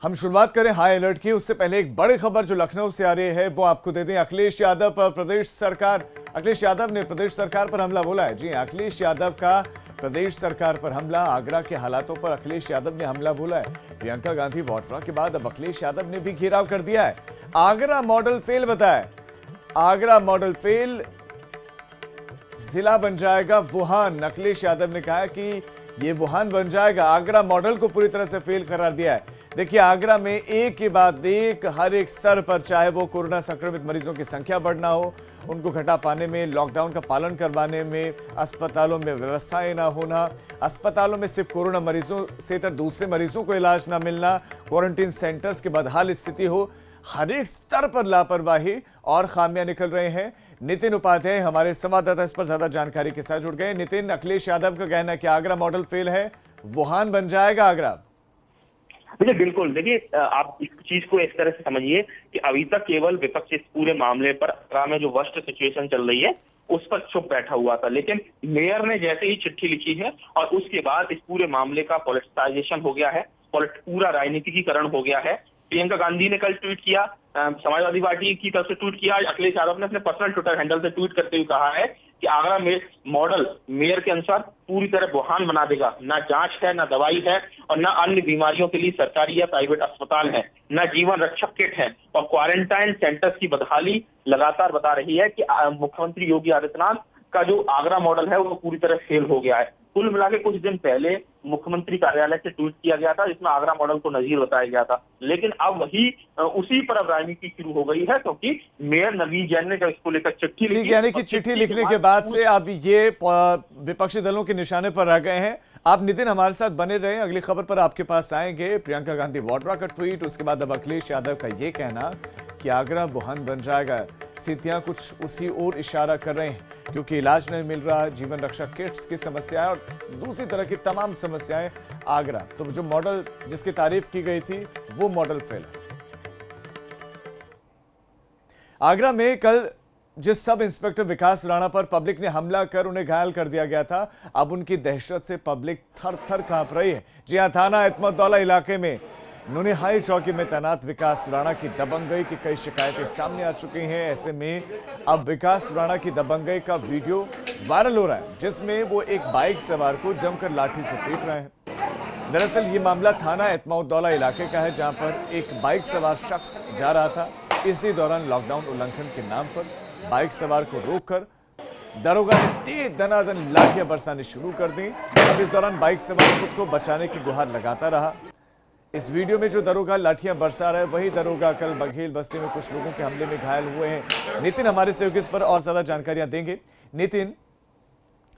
हम शुरुआत करें हाई अलर्ट की। उससे पहले एक बड़ी खबर जो लखनऊ से आ रही है वो आपको दे दें। अखिलेश यादव पर अखिलेश यादव ने प्रदेश सरकार पर हमला बोला है। जी, अखिलेश यादव का प्रदेश सरकार पर हमला। आगरा के हालातों पर अखिलेश यादव ने हमला बोला है। प्रियंका गांधी वाड्रा के बाद अब अखिलेश यादव ने भी घेराव कर दिया है। आगरा मॉडल फेल बताया। आगरा मॉडल फेल, जिला बन जाएगा वुहान। अखिलेश यादव ने कहा कि ये वुहान बन जाएगा। आगरा मॉडल को पूरी तरह से फेल करार दिया है। देखिए, आगरा में एक के बाद एक हर एक स्तर पर, चाहे वो कोरोना संक्रमित मरीजों की संख्या बढ़ना हो, उनको घटा पाने में, लॉकडाउन का पालन करवाने में, अस्पतालों में व्यवस्थाएं ना होना, अस्पतालों में सिर्फ कोरोना मरीजों से तो दूसरे मरीजों को इलाज ना मिलना, क्वारंटीन सेंटर्स की बदहाल स्थिति हो, हर एक स्तर पर लापरवाही और खामियां निकल रहे हैं। नितिन उपाध्याय हमारे संवाददाता इस पर ज्यादा जानकारी के साथ जुड़ गए। नितिन, अखिलेश यादव का कहना है कि आगरा मॉडल फेल है, वुहान बन जाएगा आगरा। देखिए, बिल्कुल। देखिए, आप इस चीज को इस तरह से समझिए कि अभी तक केवल विपक्ष इस पूरे मामले पर आगरा में जो वर्स्ट सिचुएशन चल रही है उस पर चुप बैठा हुआ था, लेकिन मेयर ने जैसे ही चिट्ठी लिखी है और उसके बाद इस पूरे मामले का पॉलिटिसाइजेशन हो गया है, पूरा राजनीतिकीकरण हो गया है। प्रियंका गांधी ने कल ट्वीट किया, समाजवादी पार्टी की तरफ से ट्वीट किया, अखिलेश यादव ने अपने पर्सनल ट्विटर हैंडल से ट्वीट करते हुए कहा है कि आगरा में मॉडल मेयर के अनुसार पूरी तरह बुहान बना देगा। ना जांच है, ना दवाई है और ना अन्य बीमारियों के लिए सरकारी या प्राइवेट अस्पताल है, ना जीवन रक्षक किट है और क्वारंटाइन सेंटर्स की बदहाली लगातार बता रही है कि मुख्यमंत्री योगी आदित्यनाथ का जो आगरा मॉडल है वो पूरी तरह फेल हो गया है। कुल मिला के कुछ दिन पहले मुख्यमंत्री कार्यालय से ट्वीट किया गया था जिसमें आगरा मॉडल को नजीर बताया गया था, लेकिन अब उसी पर अब राजनीति शुरू हो गई है, क्योंकि मेयर नवीन जैन ने जब इसको लेकर चिट्ठी लिखी, यानी कि चिट्ठी लिखने के बाद से अब ये विपक्षी दलों के निशाने पर रह गए हैं। आप नितिन हमारे साथ बने रहे, अगली खबर पर आपके पास आएंगे। प्रियंका गांधी वाड्रा का ट्वीट, उसके बाद अब अखिलेश यादव का ये कहना कि आगरा वुहान बन जाएगा। स्थितियां कुछ उसी ओर इशारा कर रहे हैं, क्योंकि इलाज नहीं मिल रहा, जीवन रक्षक किट्स की समस्याएं और दूसरी तरह की तमाम समस्याएं। आगरा तो जो मॉडल जिसकी तारीफ की गई थी वो मॉडल फेल है। आगरा में कल जिस सब इंस्पेक्टर विकास राणा पर पब्लिक ने हमला कर उन्हें घायल कर दिया गया था, अब उनकी दहशत से पब्लिक थर थर कांप रही है। जी हां, थाना एतमदौला इलाके में नुनिहाई चौकी में तैनात विकास राणा की दबंगई की कई शिकायतें सामने आ चुकी हैं। ऐसे में अब विकास राणा की दबंगई का वीडियो वायरल हो रहा है, जिसमें वो एक बाइक सवार को जमकर लाठी से पीट रहे हैं। दरअसल ये मामला थाना एतमदौला इलाके का है, जहां पर एक बाइक सवार शख्स जा रहा था। इसी दौरान लॉकडाउन उल्लंघन के नाम पर बाइक सवार को रोककर दरोगा ने तेज दनादन लाठियां बरसानी शुरू कर दी। अब इस दौरान बाइक सवार खुद को बचाने की गुहार लगाता रहा। इस वीडियो में जो दरोगा लाठियां बरसा रहा है वही दरोगा कल बघेल बस्ती में कुछ लोगों के हमले में घायल हुए हैं। नितिन हमारे सहयोगी इस पर और ज्यादा जानकारियां देंगे। नितिन,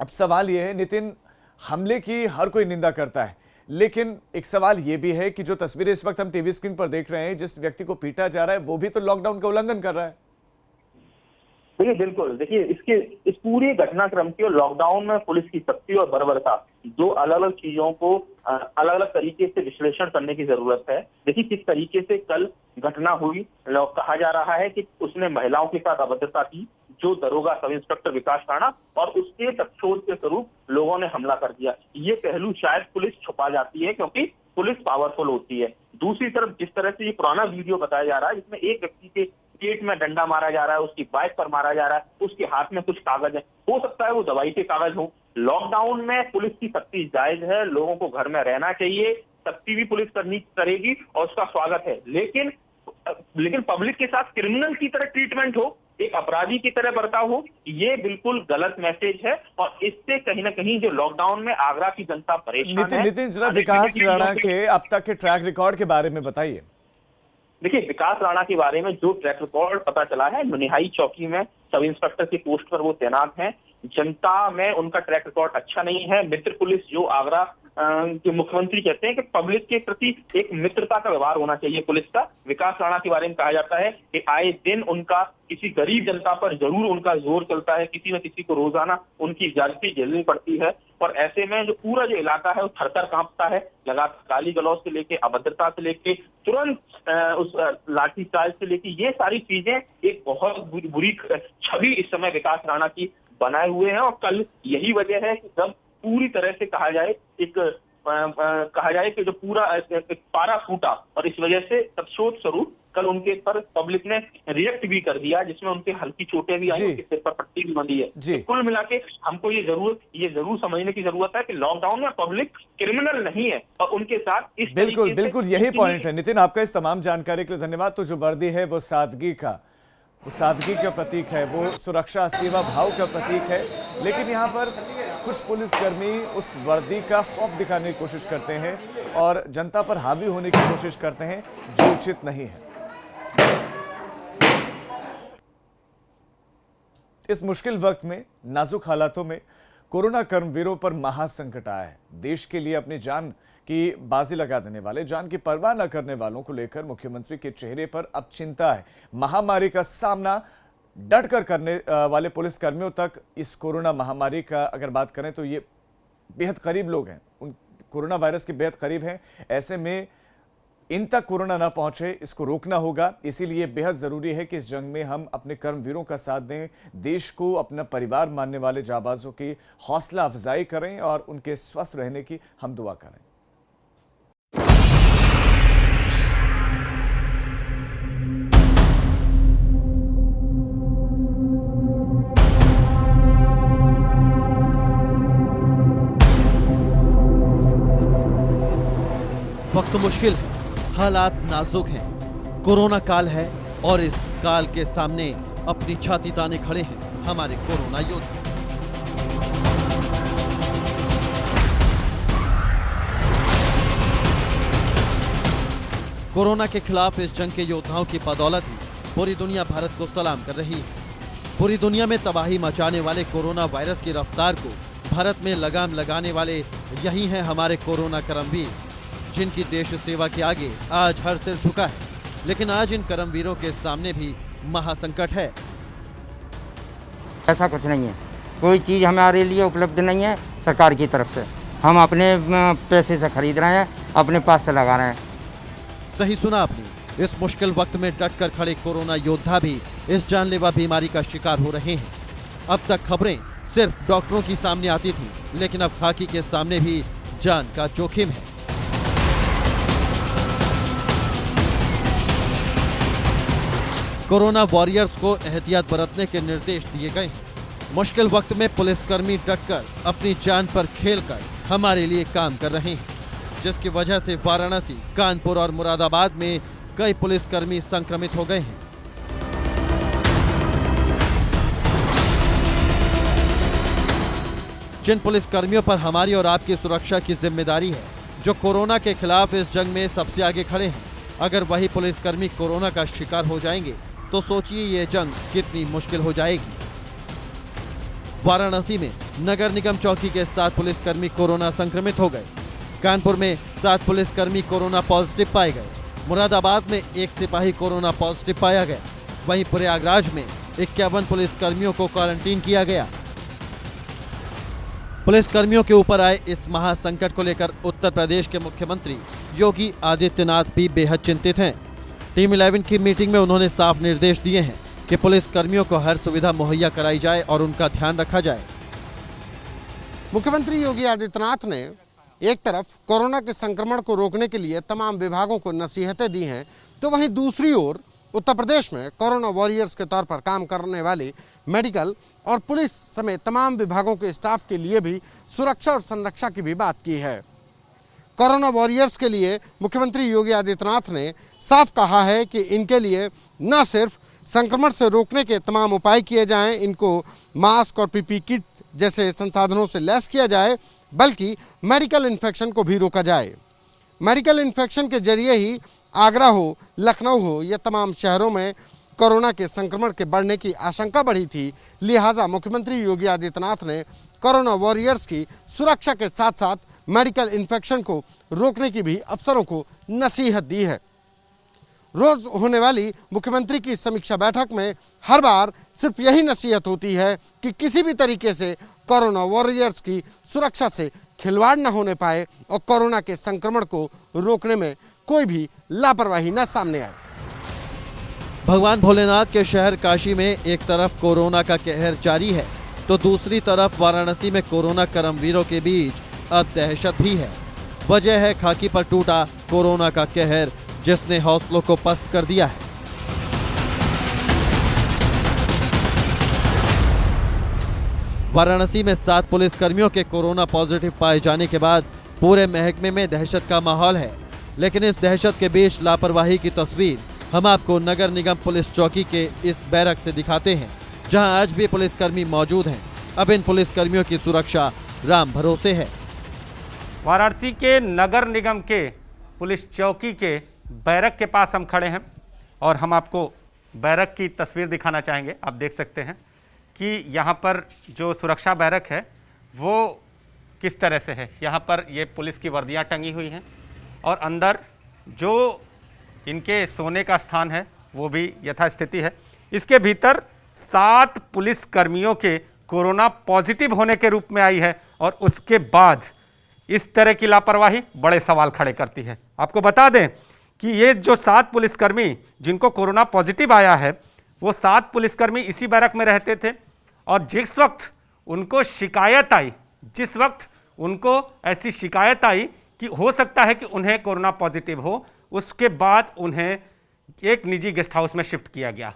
अब सवाल यह है, नितिन, हमले की हर कोई निंदा करता है, लेकिन एक सवाल यह भी है कि जो तस्वीरें इस वक्त हम टीवी स्क्रीन पर देख रहे हैं, जिस व्यक्ति को पीटा जा रहा है वो भी तो लॉकडाउन का उल्लंघन कर रहा है। देखिए, बिल्कुल। देखिए, इस पूरे घटनाक्रम की और लॉकडाउन में पुलिस की सख्ती और बर्बरता, दो अलग अलग चीजों को अलग अलग तरीके से विश्लेषण करने की जरूरत है। देखिए, किस तरीके से कल घटना हुई। कहा जा रहा है कि उसने महिलाओं के साथ अभद्रता की, जो दरोगा सब इंस्पेक्टर विकास राणा, और उसके प्रतिशोध के स्वरूप लोगों ने हमला कर दिया। ये पहलू शायद पुलिस छुपा जाती है क्योंकि पुलिस पावरफुल होती है। दूसरी तरफ जिस तरह से ये पुराना वीडियो बताया जा रहा है, जिसमें एक व्यक्ति के पेट में डंडा मारा जा रहा है, उसकी बाइक पर मारा जा रहा है, उसके हाथ में कुछ कागज है, हो सकता है वो दवाई के कागज हो। लॉकडाउन में पुलिस की सख्ती जायज है, लोगों को घर में रहना चाहिए, सख्ती भी पुलिस करेगी और उसका स्वागत है, लेकिन पब्लिक के साथ क्रिमिनल की तरह ट्रीटमेंट हो, एक अपराधी की तरह बर्ताव हो, ये बिल्कुल गलत मैसेज है और इससे कहीं ना कहीं जो लॉकडाउन में आगरा की जनता परेशान है। नितिन, जरा विकास राणा के अब तक के ट्रैक रिकॉर्ड के बारे में बताइए। देखिए, विकास राणा के बारे में जो ट्रैक रिकॉर्ड पता चला है, नुनिहाई चौकी में सब इंस्पेक्टर की पोस्ट पर वो तैनात हैं। जनता में उनका ट्रैक रिकॉर्ड अच्छा नहीं है। मित्र पुलिस जो आगरा के मुख्यमंत्री कहते हैं कि पब्लिक के प्रति एक मित्रता का व्यवहार होना चाहिए पुलिस का। विकास राणा के बारे में कहा जाता है कि आए दिन उनका किसी गरीब जनता पर जरूर उनका जोर चलता है, किसी न किसी को रोजाना उनकी ज्यादती झेलनी पड़ती है और ऐसे में जो पूरा जो इलाका है वो थरथर कांपता है। लगातार गाली गलौज से लेके, अभद्रता से लेके, तुरंत उस लाठी चार्ज से लेके, ये सारी चीजें एक बहुत बुरी छवि इस समय विकास राणा की बनाए हुए हैं और कल यही वजह है कि जब पूरी तरह से कहा जाए एक कहा जाए कि जो पूरा एक पारा फूटा, और इस वजह से प्रतिशोध स्वरूप कल उनके पर पब्लिक ने रिएक्ट भी कर दिया, जिसमें उनके हल्की चोटें भी आई, जी। उनके सिर पर पट्टी भी बंधी है। जी। तो कुल मिला के हमको ये जरूर समझने की जरूरत है कि लॉकडाउन में पब्लिक क्रिमिनल नहीं है, और उनके साथ इस बिल्कुल तरीके से बिल्कुल यही इतनी- पॉइंट है। नितिन, आपका इस तमाम जानकारी के लिए धन्यवाद। तो जो वर्दी है वो सादगी का प्रतीक है, वो सुरक्षा सेवा भाव का प्रतीक है, लेकिन यहाँ पर कुछ पुलिसकर्मी उस वर्दी का खौफ दिखाने की कोशिश करते हैं और जनता पर हावी होने की कोशिश करते हैं, जो उचित नहीं है। इस मुश्किल वक्त में, नाजुक हालातों में कोरोना कर्मवीरों पर महासंकट आया है। देश के लिए अपनी जान की बाजी लगा देने वाले, जान की परवाह न करने वालों को लेकर मुख्यमंत्री के चेहरे पर अब चिंता है। महामारी का सामना डट कर करने वाले पुलिसकर्मियों तक इस कोरोना महामारी का अगर बात करें तो ये बेहद करीब लोग हैं, उन कोरोना वायरस के बेहद करीब हैं। ऐसे में इन तक कोरोना ना पहुंचे, इसको रोकना होगा। इसीलिए बेहद जरूरी है कि इस जंग में हम अपने कर्मवीरों का साथ दें, देश को अपना परिवार मानने वाले जाबाजों की हौसला अफजाई करें और उनके स्वस्थ रहने की हम दुआ करें। वक्त मुश्किल है, हालात नाजुक हैं, कोरोना काल है और इस काल के सामने अपनी छाती ताने खड़े हैं हमारे कोरोना योद्धा। कोरोना के खिलाफ इस जंग के योद्धाओं की बदौलत ही पूरी दुनिया भारत को सलाम कर रही है। पूरी दुनिया में तबाही मचाने वाले कोरोना वायरस की रफ्तार को भारत में लगाम लगाने वाले यही हैं हमारे कोरोना कर्मवीर, जिनकी देश सेवा के आगे आज हर सिर झुका है। लेकिन आज इन कर्मवीरों के सामने भी महासंकट है। ऐसा कुछ नहीं है, कोई चीज़ हमारे लिए उपलब्ध नहीं है सरकार की तरफ से। हम अपने पैसे से खरीद रहे हैं, अपने पास से लगा रहे हैं। सही सुना आपने, इस मुश्किल वक्त में डटकर खड़े कोरोना योद्धा भी इस जानलेवा बीमारी का शिकार हो रहे हैं। अब तक खबरें सिर्फ डॉक्टरों की सामने आती थी, लेकिन अब खाकी के सामने भी जान का जोखिम है। कोरोना वॉरियर्स को एहतियात बरतने के निर्देश दिए गए हैं। मुश्किल वक्त में पुलिसकर्मी डटकर अपनी जान पर खेलकर हमारे लिए काम कर रहे हैं, जिसकी वजह से वाराणसी, कानपुर और मुरादाबाद में कई पुलिसकर्मी संक्रमित हो गए हैं। जिन पुलिसकर्मियों पर हमारी और आपकी सुरक्षा की जिम्मेदारी है, जो कोरोना के खिलाफ इस जंग में सबसे आगे खड़े हैं, अगर वही पुलिसकर्मी कोरोना का शिकार हो जाएंगे तो सोचिए ये जंग कितनी मुश्किल हो जाएगी। वाराणसी में नगर निगम चौकी के 7 पुलिसकर्मी कोरोना संक्रमित हो गए। कानपुर में 7 पुलिसकर्मी कोरोना पॉजिटिव पाए गए। मुरादाबाद में 1 सिपाही कोरोना पॉजिटिव पाया गया। वहीं प्रयागराज में 51 पुलिसकर्मियों को क्वारंटीन किया गया। पुलिसकर्मियों के ऊपर आए इस महासंकट को लेकर उत्तर प्रदेश के मुख्यमंत्री योगी आदित्यनाथ भी बेहद चिंतित हैं। टीम 11 की मीटिंग में उन्होंने साफ निर्देश दिए हैं कि पुलिसकर्मियों को हर सुविधा मुहैया कराई जाए और उनका ध्यान रखा जाए। मुख्यमंत्री योगी आदित्यनाथ ने एक तरफ कोरोना के संक्रमण को रोकने के लिए तमाम विभागों को नसीहतें दी हैं, तो वहीं दूसरी ओर उत्तर प्रदेश में कोरोना वॉरियर्स के तौर पर काम करने वाले मेडिकल और पुलिस समेत तमाम विभागों के स्टाफ के लिए भी सुरक्षा और संरक्षा की भी बात की है। कोरोना वॉरियर्स के लिए मुख्यमंत्री योगी आदित्यनाथ ने साफ कहा है कि इनके लिए न सिर्फ संक्रमण से रोकने के तमाम उपाय किए जाएं, इनको मास्क और पीपी किट जैसे संसाधनों से लैस किया जाए, बल्कि मेडिकल इन्फेक्शन को भी रोका जाए। मेडिकल इन्फेक्शन के जरिए ही आगरा हो, लखनऊ हो, या तमाम शहरों में कोरोना के संक्रमण के बढ़ने की आशंका बढ़ी थी। लिहाजा मुख्यमंत्री योगी आदित्यनाथ ने कोरोना वॉरियर्स की सुरक्षा के साथ साथ मेडिकल इन्फेक्शन को रोकने की भी अफसरों को नसीहत दी है। रोज होने वाली मुख्यमंत्री की समीक्षा बैठक में हर बार सिर्फ यही नसीहत होती है कि किसी भी तरीके से कोरोना वॉरियर्स की सुरक्षा से खिलवाड़ न होने पाए और कोरोना के संक्रमण को रोकने में कोई भी लापरवाही न सामने आए। भगवान भोलेनाथ के शहर काशी में एक तरफ कोरोना का कहर जारी है, तो दूसरी तरफ वाराणसी में कोरोना कर्मवीरों के बीच अब दहशत भी है। वजह है खाकी पर टूटा कोरोना का कहर, जिसने हौसलों को पस्त कर दिया है। वाराणसी में 7 पुलिसकर्मियों के कोरोना पॉजिटिव पाए जाने के बाद पूरे महकमे में दहशत का माहौल है, लेकिन इस दहशत के बीच लापरवाही की तस्वीर हम आपको नगर निगम पुलिस चौकी के इस बैरक से दिखाते हैं, जहां आज भी पुलिसकर्मी मौजूद हैं। अब इन पुलिसकर्मियों की सुरक्षा राम भरोसे है। वाराणसी के नगर निगम के पुलिस चौकी के बैरक के पास हम खड़े हैं और हम आपको बैरक की तस्वीर दिखाना चाहेंगे। आप देख सकते हैं कि यहाँ पर जो सुरक्षा बैरक है वो किस तरह से है। यहाँ पर ये पुलिस की वर्दियाँ टंगी हुई हैं और अंदर जो इनके सोने का स्थान है वो भी यथास्थिति है। इसके भीतर 7 पुलिस कर्मियों के कोरोना पॉजिटिव होने के रूप में आई है और उसके बाद इस तरह की लापरवाही बड़े सवाल खड़े करती है। आपको बता दें कि ये जो 7 पुलिसकर्मी जिनको कोरोना पॉजिटिव आया है वो 7 पुलिसकर्मी इसी बैरक में रहते थे और जिस वक्त उनको शिकायत आई, जिस वक्त उनको ऐसी शिकायत आई कि हो सकता है कि उन्हें कोरोना पॉजिटिव हो, उसके बाद उन्हें एक निजी गेस्ट हाउस में शिफ्ट किया गया।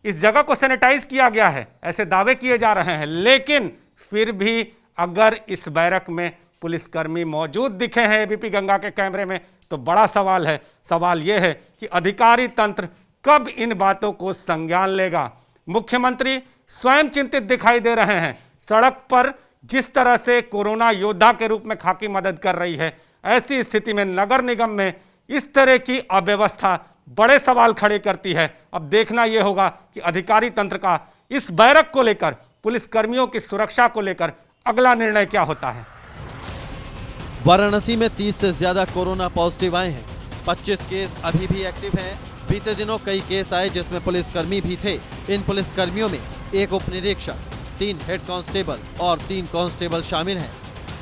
इस जगह को सैनिटाइज किया गया है, ऐसे दावे किए जा रहे हैं, लेकिन फिर भी अगर इस बैरक में पुलिसकर्मी मौजूद दिखे हैं एबीपी गंगा के कैमरे में तो बड़ा सवाल है। सवाल यह है कि अधिकारी तंत्र कब इन बातों को संज्ञान लेगा। मुख्यमंत्री स्वयं चिंतित दिखाई दे रहे हैं। सड़क पर जिस तरह से कोरोना योद्धा के रूप में खाकी मदद कर रही है, ऐसी स्थिति में नगर निगम में इस तरह की अव्यवस्था बड़े सवाल खड़े करती है। अब देखना यह होगा कि अधिकारी तंत्र का इस बैरक को लेकर, पुलिसकर्मियों की सुरक्षा को लेकर अगला निर्णय क्या होता है। वाराणसी में 30 से ज्यादा कोरोना पॉजिटिव आए हैं। 25 केस अभी भी एक्टिव हैं। बीते दिनों कई केस आए जिसमें पुलिसकर्मी भी थे। इन पुलिसकर्मियों में एक उप निरीक्षक, 3 हेड कांस्टेबल और 3 कांस्टेबल शामिल हैं।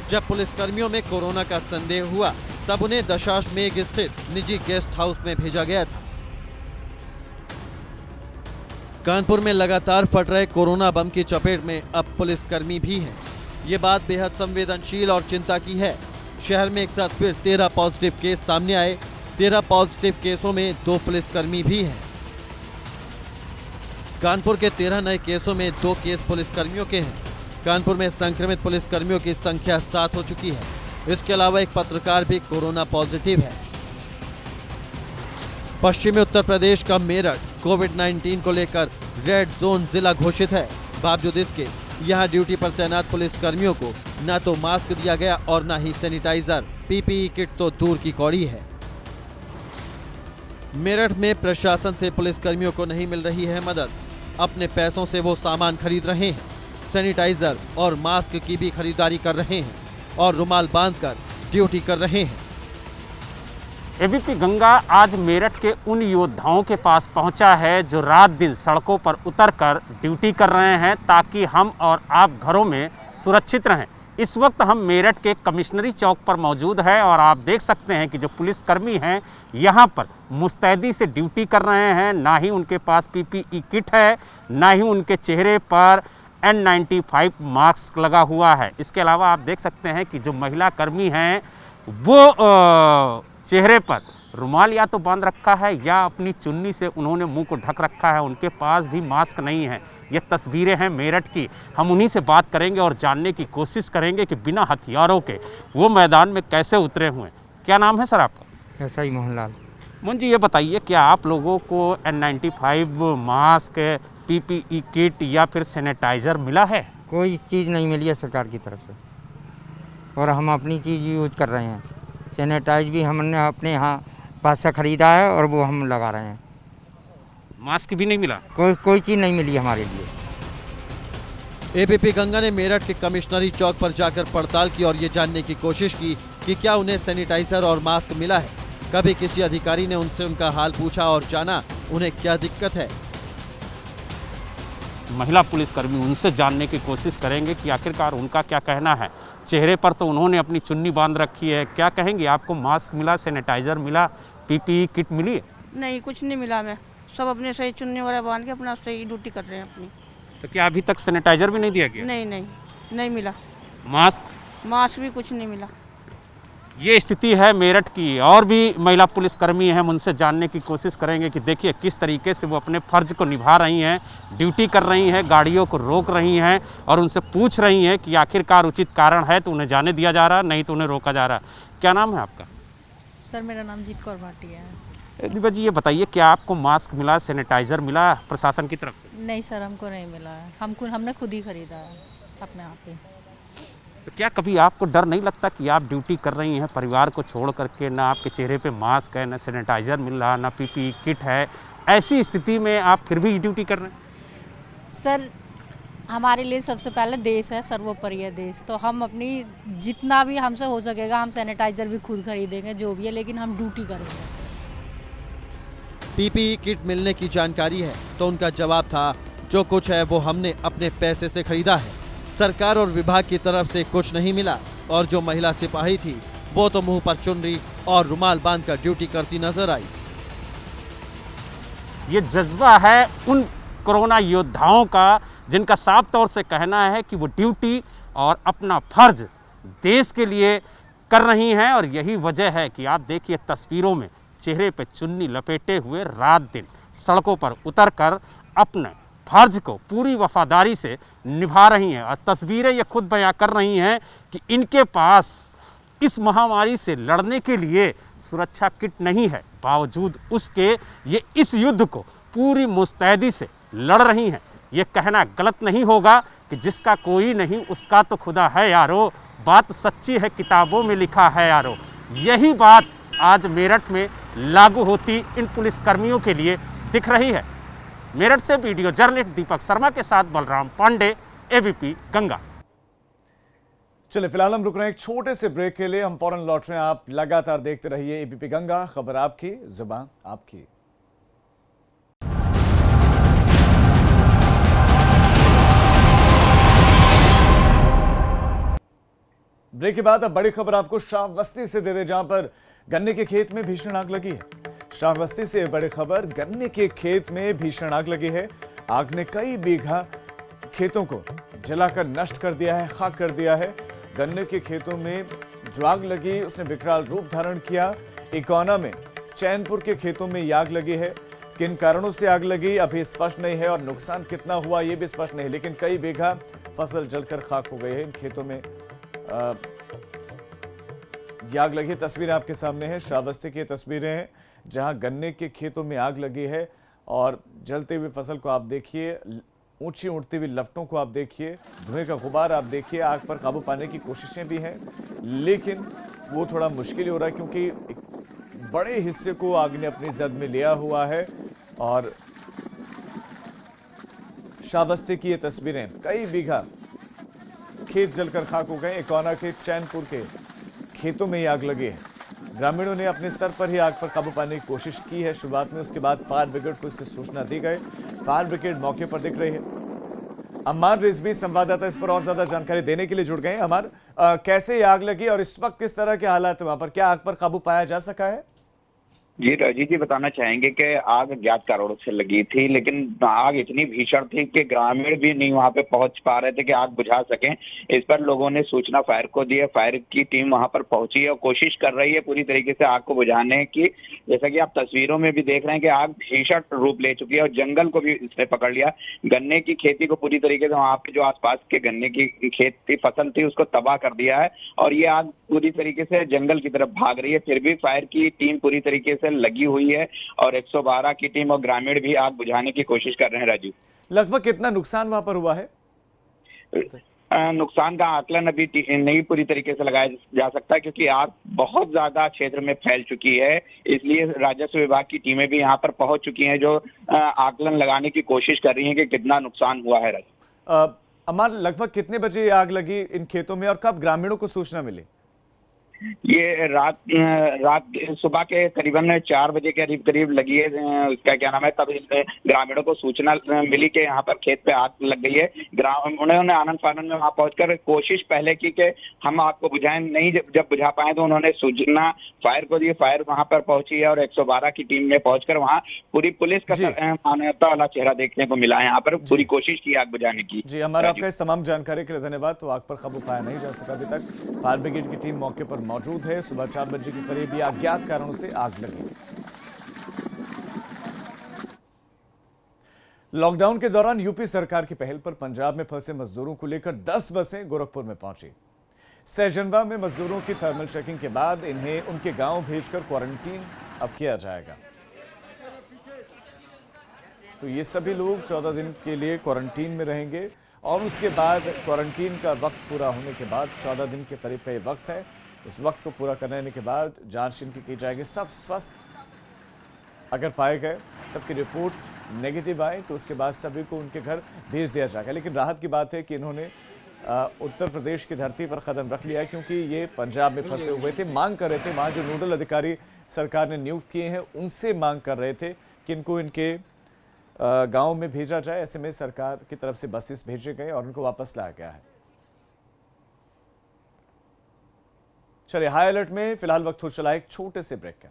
जब पुलिसकर्मियों में कोरोना का संदेह हुआ तब उन्हें दशाश्वमेध स्थित निजी गेस्ट हाउस में भेजा गया था। कानपुर में लगातार फट रहे कोरोना बम की चपेट में अब पुलिसकर्मी भी हैं। ये बात बेहद संवेदनशील और चिंता की है। शहर में एक साथ फिर 13 पॉजिटिव केस सामने आए। 13 पॉजिटिव केसों में 2 पुलिसकर्मी भी हैं। कानपुर के 13 नए केसों में 2 केस पुलिसकर्मियों के हैं। कानपुर में संक्रमित पुलिसकर्मियों की संख्या 7 हो चुकी है। इसके अलावा एक पत्रकार भी कोरोना पॉजिटिव है। पश्चिमी उत्तर प्रदेश का मेरठ कोविड-19 को लेकर रेड जोन जिला घोषित है। बावजूद इसके यहाँ ड्यूटी पर तैनात पुलिसकर्मियों को न तो मास्क दिया गया और न ही सैनिटाइजर, पीपीई किट तो दूर की कौड़ी है। मेरठ में प्रशासन से पुलिसकर्मियों को नहीं मिल रही है मदद। अपने पैसों से वो सामान खरीद रहे हैं। सैनिटाइजर और मास्क की भी खरीदारी कर रहे हैं और रुमाल बांधकर ड्यूटी कर रहे हैं। एबीपी गंगा आज मेरठ के उन योद्धाओं के पास पहुंचा है जो रात दिन सड़कों पर उतरकर ड्यूटी कर रहे हैं ताकि हम और आप घरों में सुरक्षित रहें। इस वक्त हम मेरठ के कमिश्नरी चौक पर मौजूद हैं और आप देख सकते हैं कि जो पुलिसकर्मी हैं यहाँ पर मुस्तैदी से ड्यूटी कर रहे हैं। ना ही उनके पास पीपीई किट है, ना ही उनके चेहरे पर N95 मास्क लगा हुआ है। इसके अलावा आप देख सकते हैं कि जो महिला कर्मी हैं वो चेहरे पर रुमाल या तो बांध रखा है या अपनी चुन्नी से उन्होंने मुंह को ढक रखा है। उनके पास भी मास्क नहीं है। ये तस्वीरें हैं मेरठ की। हम उन्हीं से बात करेंगे और जानने की कोशिश करेंगे कि बिना हथियारों के वो मैदान में कैसे उतरे हुए हैं। क्या नाम है सर आपका? SI मोहनलाल। मोहन जी, ये बताइए क्या आप लोगों को N95 मास्क, पीपीई किट या फिर सैनिटाइजर मिला है? कोई चीज़ नहीं मिली है सरकार की तरफ से और हम अपनी चीज़ यूज कर रहे हैं। सैनिटाइज भी हमने अपने यहाँ पास से खरीदा है और वो हम लगा रहे हैं। मास्क भी नहीं मिला? कोई चीज़ नहीं मिली हमारे लिए। एबीपी गंगा ने मेरठ के कमिश्नरी चौक पर जाकर पड़ताल की और ये जानने की कोशिश की कि क्या उन्हें सैनिटाइजर और मास्क मिला है। कभी किसी अधिकारी ने उनसे उनका हाल पूछा और जाना उन्हें क्या दिक्कत है। महिला पुलिसकर्मी, उनसे जानने की कोशिश करेंगे कि आखिरकार उनका क्या कहना है। चेहरे पर तो उन्होंने अपनी चुन्नी बांध रखी है। क्या कहेंगे, आपको मास्क मिला, सैनिटाइजर मिला, पीपीई किट मिली है? नहीं, कुछ नहीं मिला। मैं सब अपने सही चुन्नी वगैरह बांध के अपना सही ड्यूटी कर रहे हैं अपनी। तो क्या अभी तक सैनिटाइजर भी नहीं दिया गया? नहीं मिला। मास्क भी कुछ नहीं मिला। ये स्थिति है मेरठ की। और भी महिला पुलिसकर्मी हैं, हम उनसे जानने की कोशिश करेंगे कि देखिए किस तरीके से वो अपने फ़र्ज को निभा रही हैं, ड्यूटी कर रही हैं, गाड़ियों को रोक रही हैं और उनसे पूछ रही हैं कि आखिरकार उचित कारण है तो उन्हें जाने दिया जा रहा, नहीं तो उन्हें रोका जा रहा। क्या नाम है आपका? सर मेरा नाम जीत कौर भाटिया है। दिव्या जी, ये बताइए क्या आपको मास्क मिला, सैनिटाइज़र मिला प्रशासन की तरफ से? नहीं सर, हमको नहीं मिला है। हमने खुद ही खरीदा है अपने आप ही। तो क्या कभी आपको डर नहीं लगता कि आप ड्यूटी कर रही हैं परिवार को छोड़ करके, ना आपके चेहरे पे मास्क है, ना सैनिटाइज़र मिल रहा, ना पीपीई किट है, ऐसी स्थिति में आप फिर भी ड्यूटी कर रहे हैं? सर हमारे लिए सबसे पहले देश है, सर्वोपरि है देश। तो हम अपनी जितना भी हमसे हो सकेगा हम सैनिटाइज़र भी खुद खरीदेंगे, जो भी है, लेकिन हम ड्यूटी करेंगे। पीपीई किट मिलने की जानकारी है तो उनका जवाब था, जो कुछ है वो हमने अपने पैसे से खरीदा है। सरकार और विभाग की तरफ से कुछ नहीं मिला और जो महिला सिपाही थी वो तो मुंह पर चुनरी और रुमाल बांधकर ड्यूटी करती नजर आई। ये जज्बा है उन कोरोना योद्धाओं का जिनका साफ तौर से कहना है कि वो ड्यूटी और अपना फर्ज देश के लिए कर रही हैं। और यही वजह है कि आप देखिए तस्वीरों में चेहरे पे चुन्नी लपेटे हुए रात दिन सड़कों पर उतरकर अपने फर्ज को पूरी वफादारी से निभा रही हैं। और तस्वीरें ये खुद बयां कर रही हैं कि इनके पास इस महामारी से लड़ने के लिए सुरक्षा किट नहीं है, बावजूद उसके ये इस युद्ध को पूरी मुस्तैदी से लड़ रही हैं। ये कहना गलत नहीं होगा कि जिसका कोई नहीं उसका तो खुदा है यारो, बात सच्ची है किताबों में लिखा है यारो। यही बात आज मेरठ में लागू होती इन पुलिसकर्मियों के लिए दिख रही है। मेरठ से वीडियो जर्नलिस्ट दीपक शर्मा के साथ बलराम पांडे, एबीपी गंगा। चलिए फिलहाल हम रुक रहे हैं एक छोटे से ब्रेक के लिए, हम फौरन लौट रहे हैं। आप लगातार देखते रहिए एबीपी गंगा, खबर आपकी, जुबान आपकी। ब्रेक के बाद अब बड़ी खबर आपको श्रावस्ती से दे दे, जहां पर गन्ने के खेत में भीषण आग लगी है। श्रावस्ती से बड़ी खबर, गन्ने के खेत में भीषण आग लगी है। आग ने कई बीघा खेतों को जलाकर नष्ट कर दिया है, खाक कर दिया है। गन्ने के खेतों में जो आग लगी उसने विकराल रूप धारण किया। इकोना में चैनपुर के खेतों में ये आग लगी है। किन कारणों से आग लगी अभी स्पष्ट नहीं है और नुकसान कितना हुआ ये भी स्पष्ट नहीं, लेकिन कई बीघा फसल जलकर खाक हो गई है। इन खेतों में आग लगी। तस्वीरें आपके सामने हैं, श्रावस्ती की तस्वीरें हैं जहां गन्ने के खेतों में आग लगी है और जलते हुए फसल को आप देखिए, ऊंची उड़ती हुई लपटों को आप देखिए, धुएं का गुबार आप देखिए। आग पर काबू पाने की कोशिशें भी हैं, लेकिन वो थोड़ा मुश्किल हो रहा है क्योंकि एक बड़े हिस्से को आग ने अपनी जद में लिया हुआ है। और श्रावस्ती की ये तस्वीरें, कई बीघा खेत जलकर खाक हो गए। इकोना के चैनपुर के खेतों में ही आग लगी है। ग्रामीणों ने अपने स्तर पर ही आग पर काबू पाने की कोशिश की है शुरुआत में, उसके बाद फायर ब्रिगेड को इसकी सूचना दी गई। फायर ब्रिगेड मौके पर दिख रही है। अमर रिजवी संवाददाता इस पर और ज्यादा जानकारी देने के लिए जुड़ गए। अमर, कैसे ये आग लगी और इस वक्त किस तरह के हालात है वहां पर, क्या आग पर काबू पाया जा सका है? जी राजीव जी, बताना चाहेंगे कि आग ज्ञात कारणों से लगी थी, लेकिन आग इतनी भीषण थी कि ग्रामीण भी नहीं वहां पे पहुंच पा रहे थे कि आग बुझा सकें। इस पर लोगों ने सूचना फायर को दी है। फायर की टीम वहां पर पहुंची है और कोशिश कर रही है पूरी तरीके से आग को बुझाने की। जैसा कि आप तस्वीरों में भी देख रहे हैं कि आग भीषण रूप ले चुकी है और जंगल को भी इसने पकड़ लिया। गन्ने की खेती को पूरी तरीके से वहां पे जो आसपास के गन्ने की खेत थी, फसल थी, उसको तबाह कर दिया है और ये आग पूरी तरीके से जंगल की तरफ भाग रही है। फिर भी फायर की टीम पूरी तरीके से लगी हुई है और 112 की टीम और ग्रामीण भी आग बुझाने की कोशिश कर रहे हैं। राजीव, लगभग कितना नुकसान वहां पर हुआ है? नुकसान का आकलन अभी नहीं पूरी तरीके से लगाया जा सकता क्योंकि आग बहुत ज्यादा क्षेत्र में फैल चुकी है। इसलिए राजस्व विभाग की टीमें भी यहाँ पर पहुंच चुकी हैं जो आकलन लगाने की कोशिश कर रही हैं कि कितना नुकसान हुआ है। राजीव, अमर, लगभग कितने बजे ये आग लगी इन खेतों में और कब ग्रामीणों को सूचना मिली? ये रात सुबह के करीबन 4 बजे के करीब लगी है। उसका क्या नाम है, तब ग्रामीणों को सूचना मिली कि यहाँ पर खेत पे आग लग गई है। उन्होंने आनंद फानन में वहां पहुंचकर कोशिश पहले की कि हम आग को बुझाएं, नहीं जब बुझा पाए तो उन्होंने सूचना फायर को दी। फायर वहां पर पहुंची है और 112 की टीम में पहुंचकर वहाँ पूरी पुलिस का मानवता वाला चेहरा देखने को मिला है। यहाँ पर पूरी कोशिश की आग बुझाने की। जी, हमारा आपका इस तमाम जानकारी के लिए धन्यवाद। तो आग पर काबू पाया नहीं जा सका अभी तक। फायर ब्रिगेड की टीम मौके पर मौजूद है। सुबह 4 बजे के करीब ये अज्ञात कारणों से आग लगी। लॉकडाउन के दौरान यूपी सरकार की पहल पर पंजाब में फंसे मजदूरों को लेकर 10 बसें गोरखपुर में पहुंची। सैजनवा में मजदूरों की थर्मल चेकिंग के बाद इन्हें उनके गांव भेजकर क्वारंटीन अब किया जाएगा। तो ये सभी लोग 14 दिन के लिए क्वारंटीन में रहेंगे और उसके बाद क्वारंटीन का वक्त पूरा होने के बाद 14 दिन के करीब का ये वक्त है। इस वक्त को पूरा करने के बाद जांच इनकी की जाएगी। सब स्वस्थ अगर पाए गए, सबकी रिपोर्ट नेगेटिव आए तो उसके बाद सभी को उनके घर भेज दिया जाएगा। लेकिन राहत की बात है कि इन्होंने उत्तर प्रदेश की धरती पर कदम रख लिया, क्योंकि ये पंजाब में फंसे हुए थे। मांग कर रहे थे, वहाँ जो नोडल अधिकारी सरकार ने नियुक्त किए हैं उनसे मांग कर रहे थे कि इनको इनके गांव में भेजा जाए। ऐसे में सरकार की तरफ से बसेस भेजे गए और उनको वापस लाया गया है। चलिए, हाई अलर्ट में फिलहाल वक्त हो चला एक छोटे से ब्रेक का।